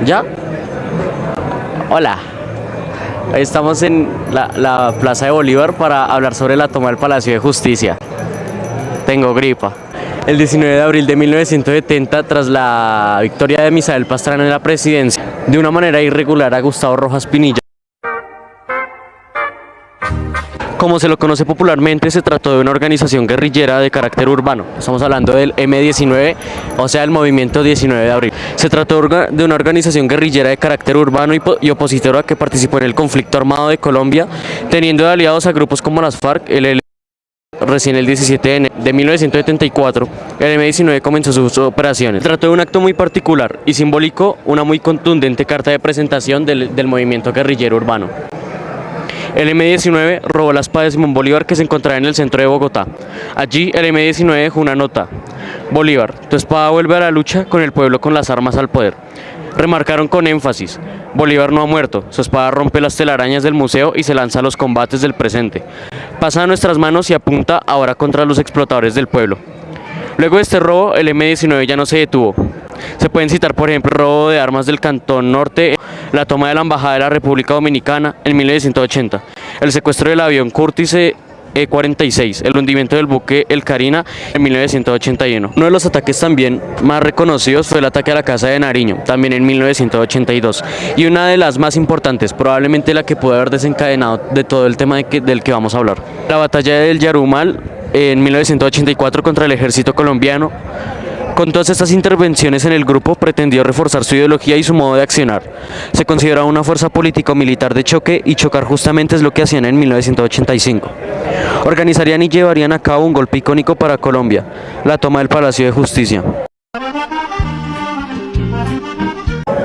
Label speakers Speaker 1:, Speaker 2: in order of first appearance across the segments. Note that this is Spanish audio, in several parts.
Speaker 1: ¿Ya? Hola. Ahí estamos en la Plaza de Bolívar para hablar sobre la toma del Palacio de Justicia. Tengo gripa. El 19 de abril de 1970, tras la victoria de Misael Pastrana en la presidencia, de una manera irregular a Gustavo Rojas Pinilla, como se lo conoce popularmente, se trató de una organización guerrillera de carácter urbano. Estamos hablando del M-19, o sea, el movimiento 19 de abril. Se trató de una organización guerrillera de carácter urbano y opositora que participó en el conflicto armado de Colombia, teniendo de aliados a grupos como las FARC, el recién el 17 de enero de 1974, el M-19 comenzó sus operaciones. Se trató de un acto muy particular y simbólico, una muy contundente carta de presentación del movimiento guerrillero urbano. El M-19 robó la espada de Simón Bolívar que se encontraba en el centro de Bogotá. Allí el M-19 dejó una nota: Bolívar, tu espada vuelve a la lucha con el pueblo con las armas al poder. Remarcaron con énfasis: Bolívar no ha muerto, su espada rompe las telarañas del museo y se lanza a los combates del presente. Pasa a nuestras manos y apunta ahora contra los explotadores del pueblo. Luego de este robo, el M-19 ya no se detuvo. Se pueden citar, por ejemplo, el robo de armas del Cantón Norte, la toma de la Embajada de la República Dominicana en 1980, el secuestro del avión Curtiss E-46, el hundimiento del buque El Carina en 1981. Uno de los ataques también más reconocidos fue el ataque a la Casa de Nariño, también en 1982. Y una de las más importantes, probablemente la que pudo haber desencadenado de todo el tema del que vamos a hablar, la batalla del Yarumal en 1984 contra el ejército colombiano. Con todas estas intervenciones en el grupo pretendió reforzar su ideología y su modo de accionar. Se consideraba una fuerza político-militar de choque y chocar justamente es lo que hacían en 1985. Organizarían y llevarían a cabo un golpe icónico para Colombia, la toma del Palacio de Justicia.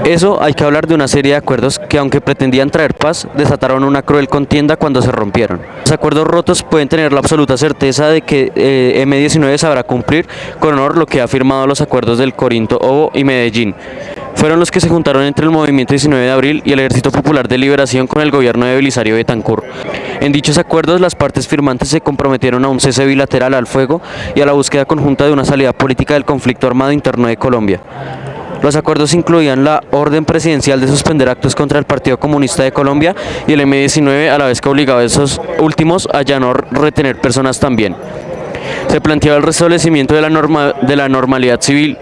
Speaker 1: Eso hay que hablar de una serie de acuerdos que, aunque pretendían traer paz, desataron una cruel contienda cuando se rompieron. Los acuerdos rotos pueden tener la absoluta certeza de que M-19 sabrá cumplir con honor lo que ha firmado los acuerdos del Corinto, Obo y Medellín. Fueron los que se juntaron entre el Movimiento 19 de Abril y el Ejército Popular de Liberación con el gobierno de Belisario Betancur. En dichos acuerdos, las partes firmantes se comprometieron a un cese bilateral al fuego y a la búsqueda conjunta de una salida política del conflicto armado interno de Colombia. Los acuerdos incluían la orden presidencial de suspender actos contra el Partido Comunista de Colombia y el M-19, a la vez que obligaba a esos últimos a ya no retener personas también. Se planteaba el restablecimiento de la normalidad civil,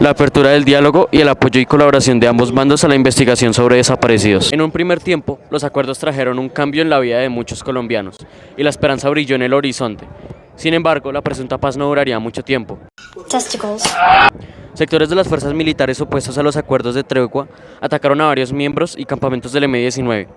Speaker 1: la apertura del diálogo y el apoyo y colaboración de ambos bandos a la investigación sobre desaparecidos. En un primer tiempo, los acuerdos trajeron un cambio en la vida de muchos colombianos y la esperanza brilló en el horizonte. Sin embargo, la presunta paz no duraría mucho tiempo. Testicles. Sectores de las fuerzas militares opuestos a los acuerdos de tregua atacaron a varios miembros y campamentos del M-19.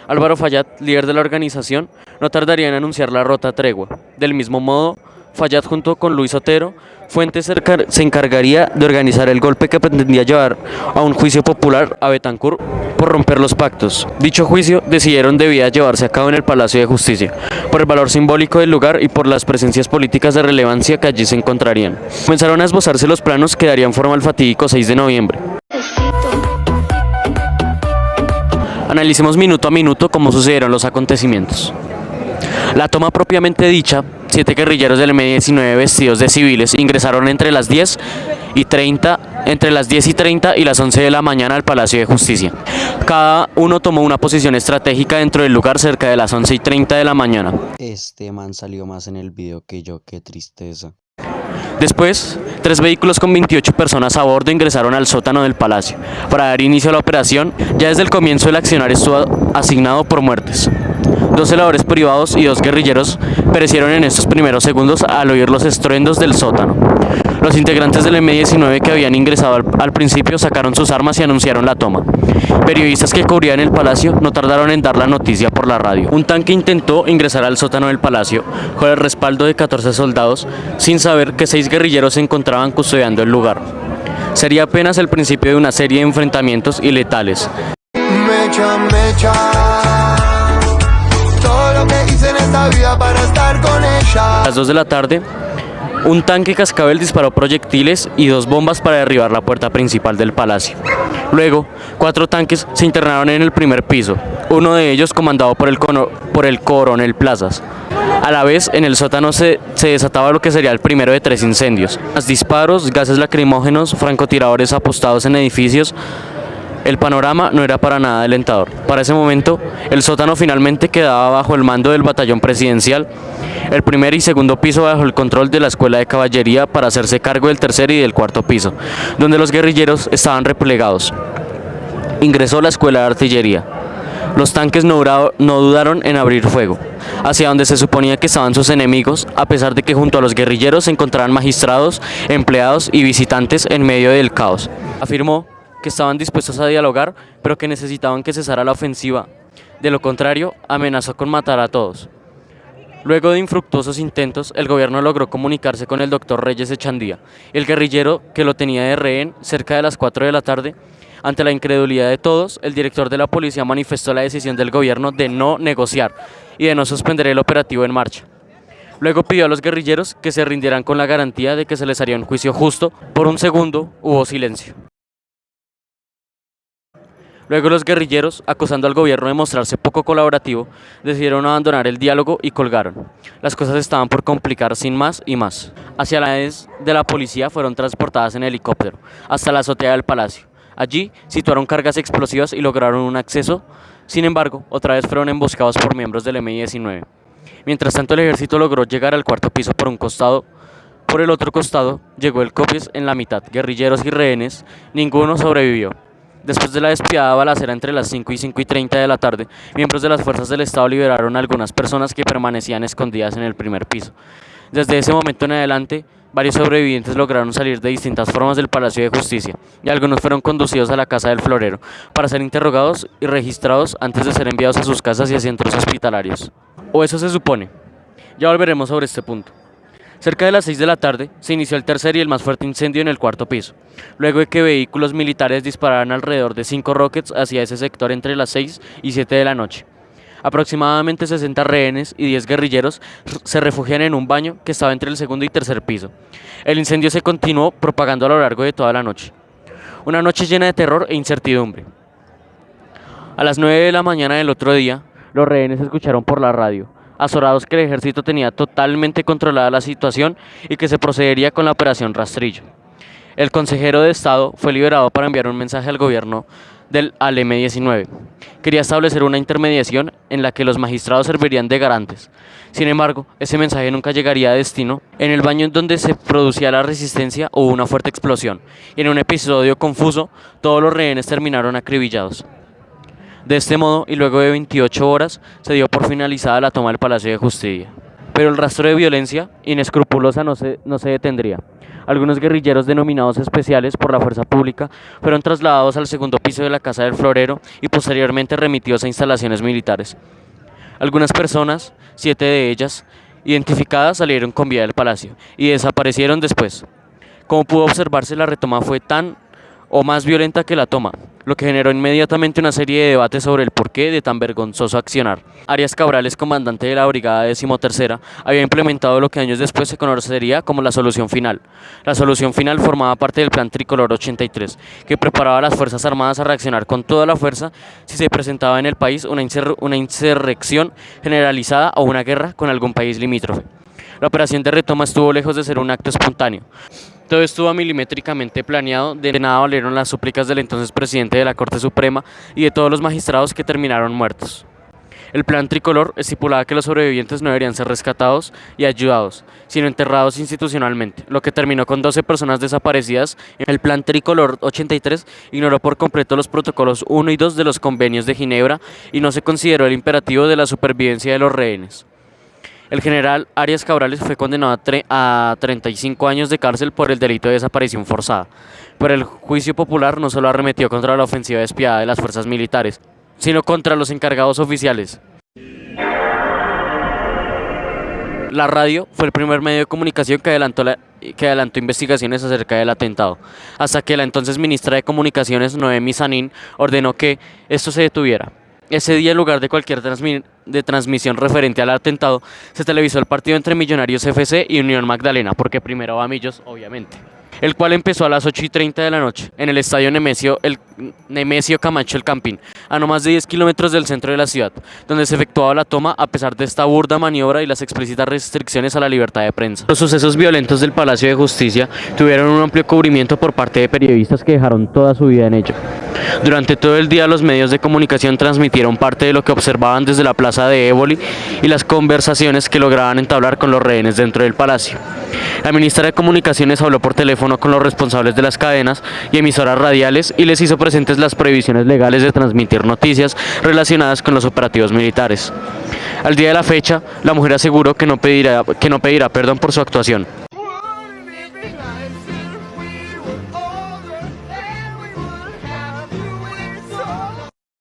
Speaker 1: Álvaro Fayad, líder de la organización, no tardaría en anunciar la rota tregua. Del mismo modo, Fayad junto con Luis Otero Fuentes se encargaría de organizar el golpe que pretendía llevar a un juicio popular a Betancur por romper los pactos. Dicho juicio decidieron debía llevarse a cabo en el Palacio de Justicia, por el valor simbólico del lugar y por las presencias políticas de relevancia que allí se encontrarían. Comenzaron a esbozarse los planos que darían forma al fatídico 6 de noviembre. Analicemos minuto a minuto cómo sucedieron los acontecimientos. La toma propiamente dicha, 7 guerrilleros del M-19 vestidos de civiles ingresaron entre las 10 y 30 y las 11 de la mañana al Palacio de Justicia. Cada uno tomó una posición estratégica dentro del lugar cerca de las 11 y 30 de la mañana.
Speaker 2: Este man salió más en el video que yo, qué tristeza.
Speaker 1: Después, 3 vehículos con 28 personas a bordo ingresaron al sótano del palacio. Para dar inicio a la operación, ya desde el comienzo el accionar estuvo asignado por muertes. 2 celadores privados y 2 guerrilleros perecieron en estos primeros segundos al oír los estruendos del sótano. Los integrantes del M-19 que habían ingresado al principio sacaron sus armas y anunciaron la toma. Periodistas que cubrían el palacio no tardaron en dar la noticia por la radio. Un tanque intentó ingresar al sótano del palacio con el respaldo de 14 soldados, sin saber que 6 guerrilleros se encontraban custodiando el lugar. Sería apenas el principio de una serie de enfrentamientos y letales. Mecha, todo lo que hice en esta vida para estar con ella. A las 2 de la tarde, un tanque cascabel disparó proyectiles y 2 bombas para derribar la puerta principal del palacio. Luego, 4 tanques se internaron en el primer piso, uno de ellos comandado por el coronel Plazas. A la vez, en el sótano se desataba lo que sería el primero de 3 incendios. Disparos, gases lacrimógenos, francotiradores apostados en edificios, El panorama no era para nada alentador. Para ese momento, el sótano finalmente quedaba bajo el mando del batallón presidencial, el primer y segundo piso bajo el control de la escuela de caballería para hacerse cargo del tercer y del cuarto piso, donde los guerrilleros estaban replegados. Ingresó la escuela de artillería. Los tanques no dudaron en abrir fuego, hacia donde se suponía que estaban sus enemigos, a pesar de que junto a los guerrilleros se encontraban magistrados, empleados y visitantes en medio del caos. Afirmó que estaban dispuestos a dialogar, pero que necesitaban que cesara la ofensiva. De lo contrario, amenazó con matar a todos. Luego de infructuosos intentos, el gobierno logró comunicarse con el doctor Reyes Echandía, el guerrillero que lo tenía de rehén cerca de las 4 de la tarde. Ante la incredulidad de todos, el director de la policía manifestó la decisión del gobierno de no negociar y de no suspender el operativo en marcha. Luego pidió a los guerrilleros que se rindieran con la garantía de que se les haría un juicio justo. Por un segundo hubo silencio. Luego los guerrilleros, acusando al gobierno de mostrarse poco colaborativo, decidieron abandonar el diálogo y colgaron. Las cosas estaban por complicar sin más y más. Hacia la vez de la policía fueron transportadas en helicóptero hasta la azotea del palacio. Allí situaron cargas explosivas y lograron un acceso. Sin embargo, otra vez fueron emboscados por miembros del M-19. Mientras tanto, el ejército logró llegar al cuarto piso por un costado. Por el otro costado, llegó el COPES en la mitad. Guerrilleros y rehenes, ninguno sobrevivió. Después de la despiadada balacera entre las 5 y 5:30 de la tarde, miembros de las fuerzas del Estado liberaron a algunas personas que permanecían escondidas en el primer piso. Desde ese momento en adelante, varios sobrevivientes lograron salir de distintas formas del Palacio de Justicia y algunos fueron conducidos a la Casa del Florero para ser interrogados y registrados antes de ser enviados a sus casas y a centros hospitalarios. O eso se supone. Ya volveremos sobre este punto. Cerca de las 6 de la tarde se inició el tercer y el más fuerte incendio en el cuarto piso, luego de que vehículos militares dispararan alrededor de 5 rockets hacia ese sector entre las 6 y 7 de la noche. Aproximadamente 60 rehenes y 10 guerrilleros se refugian en un baño que estaba entre el segundo y tercer piso. El incendio se continuó propagando a lo largo de toda la noche. Una noche llena de terror e incertidumbre. A las 9 de la mañana del otro día, los rehenes escucharon por la radio, azorados, que el ejército tenía totalmente controlada la situación y que se procedería con la operación Rastrillo. El consejero de Estado fue liberado para enviar un mensaje al gobierno al M-19. Quería establecer una intermediación en la que los magistrados servirían de garantes. Sin embargo, ese mensaje nunca llegaría a destino. En el baño en donde se producía la resistencia hubo una fuerte explosión y en un episodio confuso todos los rehenes terminaron acribillados. De este modo, y luego de 28 horas, se dio por finalizada la toma del Palacio de Justicia. Pero el rastro de violencia inescrupulosa no se detendría. Algunos guerrilleros denominados especiales por la fuerza pública fueron trasladados al segundo piso de la Casa del Florero y posteriormente remitidos a instalaciones militares. Algunas personas, 7 de ellas, identificadas, salieron con vida del palacio y desaparecieron después. Como pudo observarse, la retoma fue tan o más violenta que la toma, lo que generó inmediatamente una serie de debates sobre el porqué de tan vergonzoso accionar. Arias Cabrales, comandante de la Brigada 13ª, había implementado lo que años después se conocería como la solución final. La solución final formaba parte del Plan Tricolor 83, que preparaba a las Fuerzas Armadas a reaccionar con toda la fuerza si se presentaba en el país una insurrección generalizada o una guerra con algún país limítrofe. La operación de retoma estuvo lejos de ser un acto espontáneo. Todo estuvo milimétricamente planeado. De nada valieron las súplicas del entonces presidente de la Corte Suprema y de todos los magistrados, que terminaron muertos. El Plan Tricolor estipulaba que los sobrevivientes no deberían ser rescatados y ayudados, sino enterrados institucionalmente, lo que terminó con 12 personas desaparecidas. El Plan Tricolor 83 ignoró por completo los protocolos 1 y 2 de los convenios de Ginebra y no se consideró el imperativo de la supervivencia de los rehenes. El general Arias Cabrales fue condenado a 35 años de cárcel por el delito de desaparición forzada, pero el juicio popular no solo arremetió contra la ofensiva despiadada de las fuerzas militares, sino contra los encargados oficiales. La radio fue el primer medio de comunicación que adelantó investigaciones acerca del atentado, hasta que la entonces ministra de Comunicaciones, Noemí Sanín, ordenó que esto se detuviera. Ese día, en lugar de cualquier transmisión referente al atentado, se televisó el partido entre Millonarios FC y Unión Magdalena, porque primero va Millos, obviamente, el cual empezó a las 8:30 de la noche, en el estadio Nemesio Camacho El Campín, a no más de 10 kilómetros del centro de la ciudad, donde se efectuaba la toma a pesar de esta burda maniobra y las explícitas restricciones a la libertad de prensa. Los sucesos violentos del Palacio de Justicia tuvieron un amplio cubrimiento por parte de periodistas que dejaron toda su vida en ello. Durante todo el día los medios de comunicación transmitieron parte de lo que observaban desde la plaza de Éboli y las conversaciones que lograban entablar con los rehenes dentro del palacio. La ministra de Comunicaciones habló por teléfono con los responsables de las cadenas y emisoras radiales y les hizo presentes las prohibiciones legales de transmitir noticias relacionadas con los operativos militares. Al día de la fecha, la mujer aseguró que no pedirá perdón por su actuación.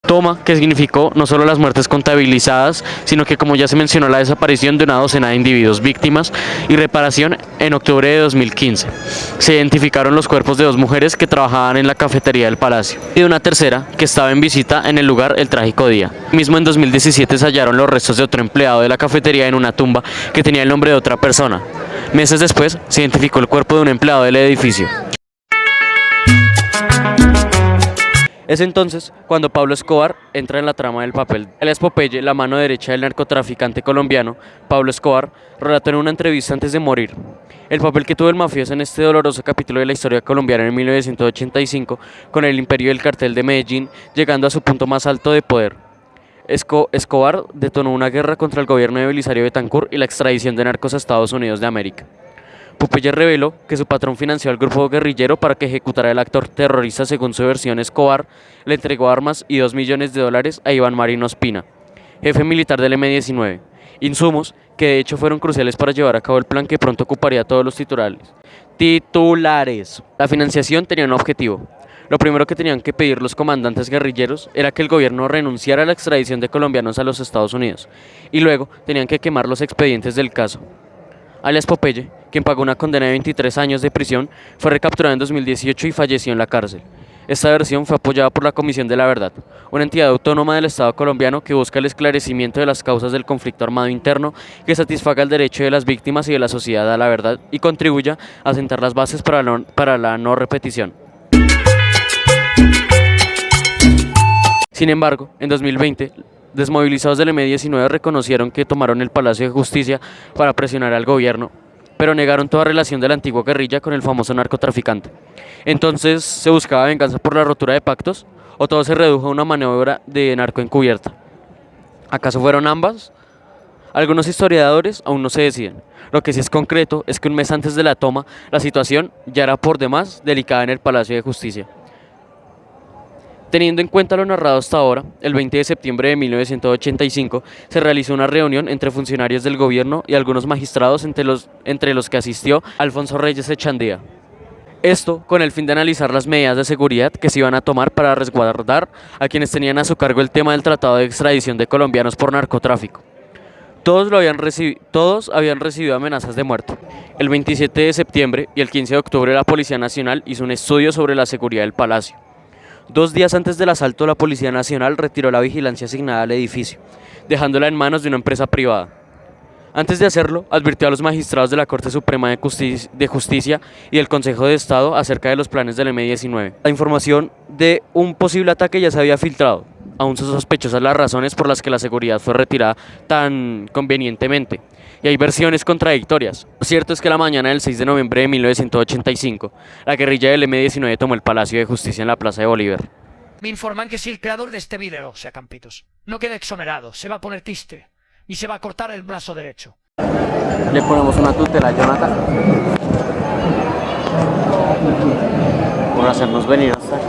Speaker 1: Toma, que significó no solo las muertes contabilizadas, sino que, como ya se mencionó, la desaparición de una docena de individuos víctimas y reparación en octubre de 2015. Se identificaron los cuerpos de 2 mujeres que trabajaban en la cafetería del palacio y de una tercera que estaba en visita en el lugar el trágico día. Mismo en 2017 se hallaron los restos de otro empleado de la cafetería en una tumba que tenía el nombre de otra persona. Meses después se identificó el cuerpo de un empleado del edificio. Es entonces cuando Pablo Escobar entra en la trama del papel. Alias Popeye, la mano derecha del narcotraficante colombiano, Pablo Escobar, relató en una entrevista antes de morir el papel que tuvo el mafioso en este doloroso capítulo de la historia colombiana en 1985, con el imperio del cartel de Medellín llegando a su punto más alto de poder. Escobar detonó una guerra contra el gobierno de Belisario Betancur y la extradición de narcos a Estados Unidos de América. Popeye reveló que su patrón financió al grupo guerrillero para que ejecutara al actor terrorista. Según su versión, Escobar le entregó armas y $2 millones a Iván Marino Ospina, jefe militar del M-19, insumos que de hecho fueron cruciales para llevar a cabo el plan que pronto ocuparía todos los titulares. La financiación tenía un objetivo. Lo primero que tenían que pedir los comandantes guerrilleros era que el gobierno renunciara a la extradición de colombianos a los Estados Unidos, y luego tenían que quemar los expedientes del caso. Alias Popeye, quien pagó una condena de 23 años de prisión, fue recapturado en 2018 y falleció en la cárcel. Esta versión fue apoyada por la Comisión de la Verdad, una entidad autónoma del Estado colombiano que busca el esclarecimiento de las causas del conflicto armado interno, que satisfaga el derecho de las víctimas y de la sociedad a la verdad y contribuya a sentar las bases para la no repetición. Sin embargo, en 2020, desmovilizados del M-19 reconocieron que tomaron el Palacio de Justicia para presionar al gobierno, pero negaron toda relación de la antigua guerrilla con el famoso narcotraficante. Entonces, ¿se buscaba venganza por la rotura de pactos o todo se redujo a una maniobra de narco encubierta? ¿Acaso fueron ambas? Algunos historiadores aún no se deciden. Lo que sí es concreto es que un mes antes de la toma, la situación ya era por demás delicada en el Palacio de Justicia. Teniendo en cuenta lo narrado hasta ahora, el 20 de septiembre de 1985 se realizó una reunión entre funcionarios del gobierno y algunos magistrados, entre los que asistió Alfonso Reyes Echandía. Esto con el fin de analizar las medidas de seguridad que se iban a tomar para resguardar a quienes tenían a su cargo el tema del tratado de extradición de colombianos por narcotráfico. Todos habían recibido amenazas de muerte. El 27 de septiembre y el 15 de octubre la Policía Nacional hizo un estudio sobre la seguridad del palacio. 2 días antes del asalto, la Policía Nacional retiró la vigilancia asignada al edificio, dejándola en manos de una empresa privada. Antes de hacerlo, advirtió a los magistrados de la Corte Suprema de Justicia y del Consejo de Estado acerca de los planes del M-19. La información de un posible ataque ya se había filtrado. Aún son sospechosas las razones por las que la seguridad fue retirada tan convenientemente, y hay versiones contradictorias. Lo cierto es que la mañana del 6 de noviembre de 1985, la guerrilla del M-19 tomó el Palacio de Justicia en la Plaza de Bolívar.
Speaker 3: Me informan que si el creador de este vídeo, o sea, Campitos, no queda exonerado, se va a poner triste y se va a cortar el brazo derecho.
Speaker 1: Le ponemos una tutela a Jonathan por hacernos venir hasta acá.